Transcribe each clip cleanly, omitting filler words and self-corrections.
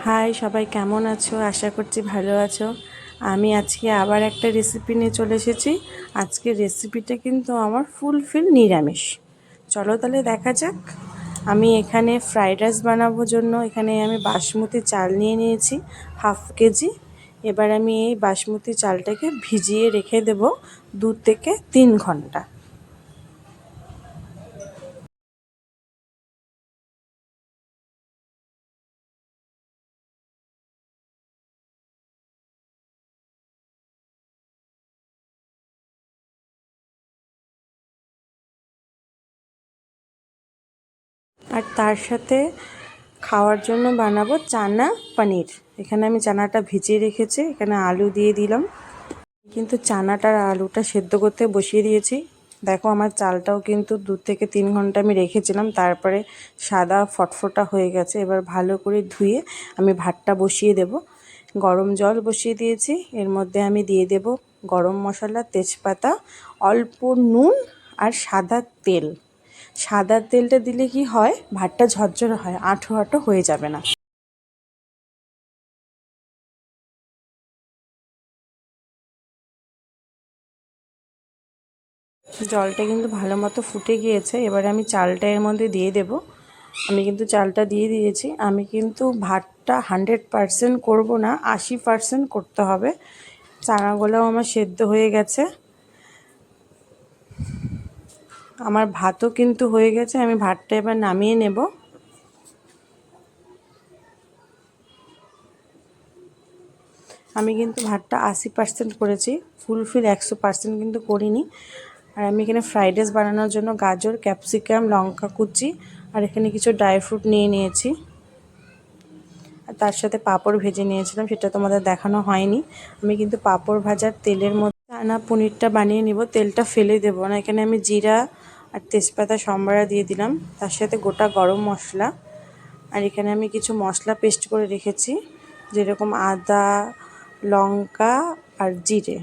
High, সবাই কেমন আছো? আশা করছি ভালো আছো। আমি আজকে আবার একটা রেসিপি নিয়ে চলে এসেছি। আজকের রেসিপিটা কিন্তু আমার ফুলফিল নিরামিষ। চলো তাহলে দেখা যাক। আমি এখানে ফ্রাইড রাইস বানাবো জন্য এখানে আমি বাসমতি চাল নিয়ে নিয়েছি 1/2 কেজি। এবার আমি এই বাসমতি চালটাকে ভিজিয়ে রেখে দেব 2 থেকে 3 ঘন্টা। আর তার সাথে খাওয়ার জন্য বানাবো চানা পনির। এখানে আমি চানাটা ভিজিয়ে রেখেছি, এখানে আলু দিয়ে দিলাম। কিন্তু চানাটার আলুটা সেদ্ধ করতে বসিয়ে দিয়েছি। দেখো আমার চালটাও কিন্তু 2 থেকে 3 ঘন্টা আমি রেখেছিলাম, তারপরে সাদা ফটফটা হয়ে গেছে। এবার ভালো করে ধুয়ে আমি ভাতটা বসিয়ে দেব। গরম জল বসিয়ে দিয়েছি, এর মধ্যে আমি দিয়ে দেব গরম মশলা, তেজপাতা, অল্প নুন আর সাদা তেল। সাদা তেলটা দিলে কি হয়, ভাতটা ঝরঝরে হয়, আঁঠো আঁঠো হয়ে যাবে না। জলটা কিন্তু ভালো মতো ফুটে গিয়েছে, এবারে আমি চালটা এর মধ্যে দিয়ে দেব। আমি কিন্তু চালটা দিয়ে দিয়েছি। আমি কিন্তু ভাতটা 100% করব না, 80% করতে হবে। চানাগুলোও আমার সেদ্ধ হয়ে গেছে, আমার ভাতও কিন্তু হয়ে গেছে। আমি ভাতটা এবার নামিয়ে নেব। আমি কিন্তু ভাতটা 80% করেছি, ফুলফিল 100% কিন্তু করিনি। আর আমি এখানে ফ্রাইড রাইস বানানোর জন্য গাজর, ক্যাপসিকাম, লঙ্কা কুচি আর এখানে কিছু ড্রাই ফ্রুট নিয়ে নিয়েছি। আর তার সাথে পাঁপড় ভেজে নিয়েছিলাম, সেটা তোমাদের দেখানো হয়নি। আমি কিন্তু পাঁপড় ভাজার তেলের মধ্যে চানা পনিরটা বানিয়ে নিব, তেলটা ফেলে দেবো না। এখানে আমি জিরা আর তেজপাতা সম্বারা দিয়ে দিলাম, তার সাথে গোটা গরম মশলা। আর এখানে আমি কিছু মশলা পেস্ট করে রেখেছি, যেরকম আদা, লঙ্কা আর জিরে।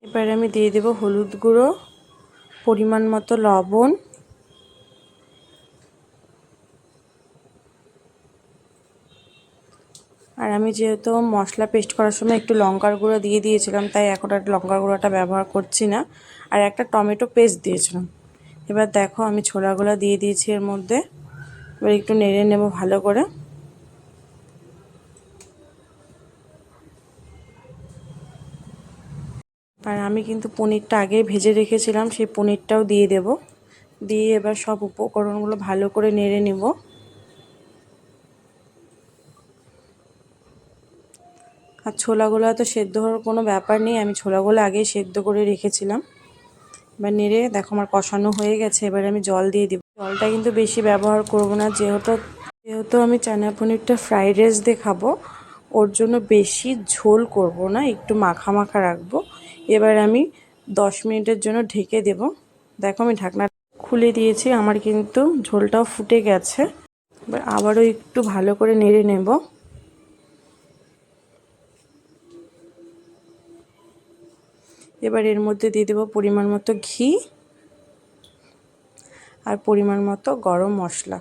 এবার আমি দিয়ে দেব হলুদ গুঁড়ো, পরিমাণ মতো লবণ, আর আমি যেহেতু মশলা পেস্ট করার সময় একটু লঙ্কার গুঁড়ো দিয়ে দিয়েছিলাম, তাই এখন আর লঙ্কার গুঁড়োটা ব্যবহার করছি না। আর একটা টমেটো পেস্ট দিয়েছিলাম। এবার দেখো আমি ছোলাগুলো দিয়ে দিয়েছি এর মধ্যে। এবার একটু নেড়ে নেব ভালো করে। আর আমি কিন্তু পনিরটা আগে ভেজে রেখেছিলাম, সেই পনিরটাও দিয়ে দেব। দিয়ে এবার সব উপকরণগুলো ভালো করে নেড়ে নেব। আর ছোলাগুলো তো সেদ্ধ হওয়ার কোনো ব্যাপার নেই, আমি ছোলাগুলো আগেই সেদ্ধ করে রেখেছিলাম। এবার নেড়ে দেখো আমার কষানো হয়ে গেছে। এবার আমি জল দিয়ে দিব। জলটা কিন্তু বেশি ব্যবহার করব না, যেহেতু আমি চানা পনিরটা ফ্রাইড রাইস দিয়ে খাবো, ওর জন্য বেশি ঝোল করব না, একটু মাখা মাখা রাখবো। এবার আমি 10 মিনিটের জন্য ঢেকে দেব। দেখো আমি ঢাকনা খুলে দিয়েছি, আমার কিন্তু ঝোলটাও ফুটে গেছে। এবার আবারও একটু ভালো করে নেড়ে নেব। এবার এর মধ্যে দিয়ে দেবো পরিমাণ মতো ঘি আর পরিমাণ মতো গরম মশলা।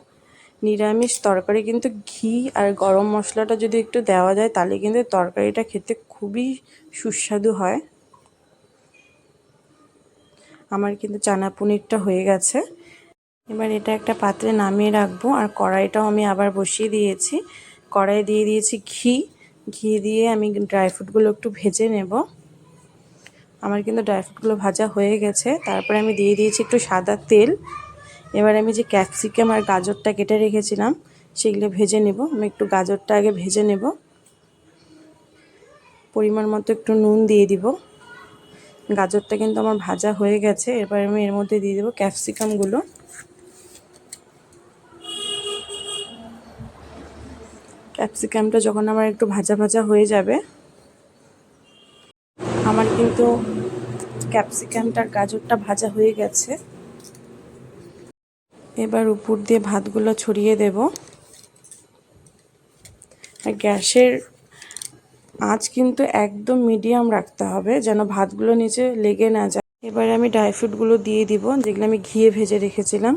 নিরামিষ তরকারি কিন্তু ঘি আর গরম মশলাটা যদি একটু দেওয়া যায়, তাহলে কিন্তু তরকারিটা খেতে খুবই সুস্বাদু হয়। আমার কিন্তু চানা পনিরটা হয়ে গেছে। এবার এটা একটা পাত্রে নামিয়ে রাখবো। আর কড়াইটাও আমি আবার বসিয়ে দিয়েছি। কড়াই দিয়ে দিয়েছি ঘি দিয়ে আমি ড্রাই ফ্রুটগুলো একটু ভেজে নেব। আমার কিন্তু ড্রাই ফ্রুটগুলো ভাজা হয়ে গেছে। তারপরে আমি দিয়ে দিয়েছি একটু সাদা তেল। এবার আমি যে ক্যাপসিকাম আর গাজরটা কেটে রেখেছিলাম, সেগুলো ভেজে নেব। আমি একটু গাজরটা আগে ভেজে নেব। পরিমাণ মতো একটু নুন দিয়ে দিব। গাজরটা কিন্তু আমার ভাজা হয়ে গেছে। এবার আমি এর মধ্যে দিয়ে দেবো ক্যাপসিকামগুলো। ক্যাপসিকামটা যখন আমার একটু ভাজা ভাজা হয়ে যাবে, আমার কিন্তু ক্যাপসিকামটার গাজরটা ভাজা হয়ে গেছে। এবার উপর দিয়ে ভাতগুলো ছড়িয়ে দেব। আর গ্যাসের আঁচ কিন্তু একদম মিডিয়াম রাখতে হবে, যেন ভাতগুলো নিচে লেগে না যায়। এবার আমি ড্রাই ফ্রুটগুলো দিয়ে দিব, যেগুলো আমি ঘিয়ে ভেজে রেখেছিলাম।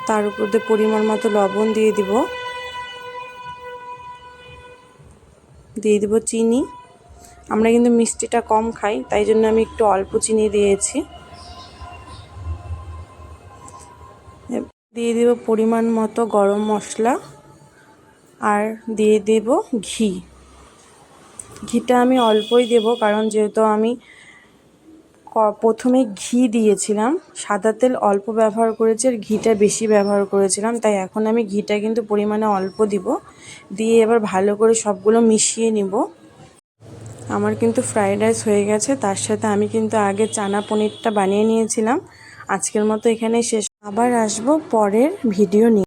তার উপর দিয়ে পরিমাণ মতো লবণ দিয়ে দিব চিনি। আমরা কিন্তু মিষ্টিটা কম খাই, তাই জন্য আমি একটু অল্প চিনি দিয়েছি। দিয়ে দিব পরিমাণ মতো গরম মশলা আর দিয়ে দেব ঘি। ঘিটা আমি অল্পই দেব, কারণ যেহেতু আমি প্রথমে ঘি দিয়েছিলাম, সাদা তেল অল্প ব্যবহার করেছি আর ঘিটা বেশি ব্যবহার করেছিলাম, তাই এখন আমি ঘিটা কিন্তু পরিমাণে অল্প দিব। দিয়ে এবার ভালো করে সবগুলো মিশিয়ে নিব। আমার কিন্তু ফ্রাইড রাইস হয়ে গেছে, তার সাথে আমি কিন্তু আগে চানা পনিরটা বানিয়ে নিয়েছিলাম। আজকের মতো এখানেই শেষ, আবার আসবো পরের ভিডিও নিয়ে।